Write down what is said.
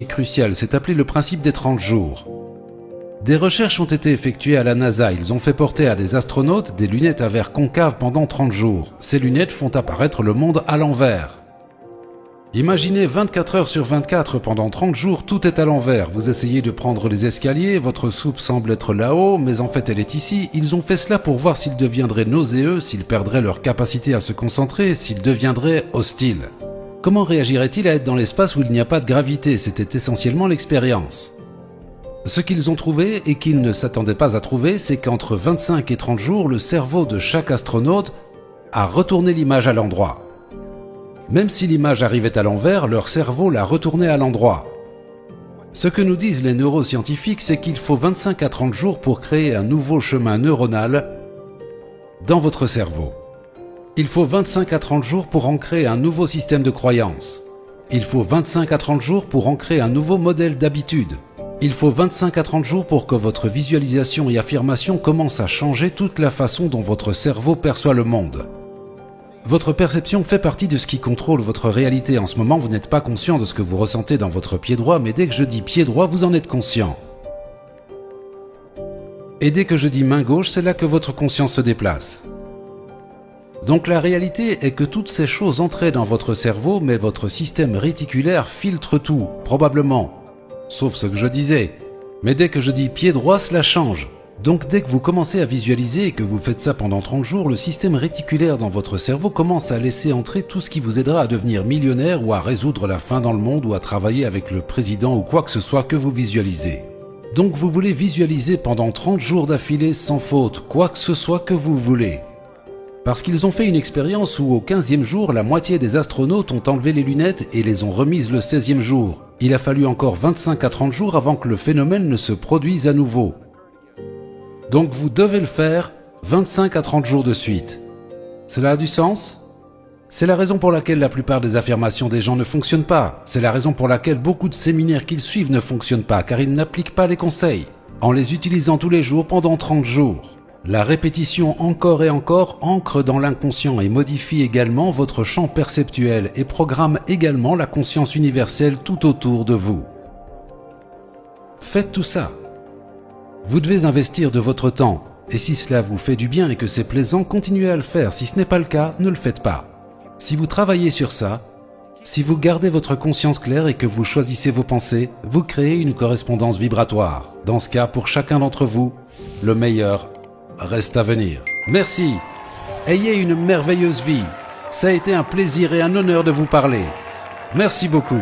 crucial, c'est appelé le principe des 30 jours. Des recherches ont été effectuées à la NASA. Ils ont fait porter à des astronautes des lunettes à verre concave pendant 30 jours. Ces lunettes font apparaître le monde à l'envers. Imaginez 24 heures sur 24, pendant 30 jours, tout est à l'envers. Vous essayez de prendre les escaliers, votre soupe semble être là-haut, mais en fait elle est ici. Ils ont fait cela pour voir s'ils deviendraient nauséeux, s'ils perdraient leur capacité à se concentrer, s'ils deviendraient hostiles. Comment réagirait-il à être dans l'espace où il n'y a pas de gravité? C'était essentiellement l'expérience. Ce qu'ils ont trouvé, et qu'ils ne s'attendaient pas à trouver, c'est qu'entre 25 et 30 jours, le cerveau de chaque astronaute a retourné l'image à l'endroit. Même si l'image arrivait à l'envers, leur cerveau l'a retournée à l'endroit. Ce que nous disent les neuroscientifiques, c'est qu'il faut 25 à 30 jours pour créer un nouveau chemin neuronal dans votre cerveau. Il faut 25 à 30 jours pour ancrer un nouveau système de croyance. Il faut 25 à 30 jours pour ancrer un nouveau modèle d'habitude. Il faut 25 à 30 jours pour que votre visualisation et affirmation commencent à changer toute la façon dont votre cerveau perçoit le monde. Votre perception fait partie de ce qui contrôle votre réalité. En ce moment, vous n'êtes pas conscient de ce que vous ressentez dans votre pied droit, mais dès que je dis pied droit, vous en êtes conscient. Et dès que je dis main gauche, c'est là que votre conscience se déplace. Donc la réalité est que toutes ces choses entraient dans votre cerveau, mais votre système réticulaire filtre tout, probablement. Sauf ce que je disais. Mais dès que je dis pied droit, cela change. Donc dès que vous commencez à visualiser et que vous faites ça pendant 30 jours, le système réticulaire dans votre cerveau commence à laisser entrer tout ce qui vous aidera à devenir millionnaire ou à résoudre la faim dans le monde ou à travailler avec le président ou quoi que ce soit que vous visualisez. Donc vous voulez visualiser pendant 30 jours d'affilée sans faute, quoi que ce soit que vous voulez. Parce qu'ils ont fait une expérience où au 15e jour, la moitié des astronautes ont enlevé les lunettes et les ont remises le 16e jour. Il a fallu encore 25 à 30 jours avant que le phénomène ne se produise à nouveau. Donc vous devez le faire 25 à 30 jours de suite. Cela a du sens? C'est la raison pour laquelle la plupart des affirmations des gens ne fonctionnent pas. C'est la raison pour laquelle beaucoup de séminaires qu'ils suivent ne fonctionnent pas, car ils n'appliquent pas les conseils, en les utilisant tous les jours pendant 30 jours. La répétition encore et encore ancre dans l'inconscient et modifie également votre champ perceptuel et programme également la conscience universelle tout autour de vous. Faites tout ça. Vous devez investir de votre temps, et si cela vous fait du bien et que c'est plaisant, continuez à le faire. Si ce n'est pas le cas, ne le faites pas. Si vous travaillez sur ça, si vous gardez votre conscience claire et que vous choisissez vos pensées, vous créez une correspondance vibratoire. Dans ce cas, pour chacun d'entre vous, le meilleur reste à venir. Merci. Ayez une merveilleuse vie. Ça a été un plaisir et un honneur de vous parler. Merci beaucoup.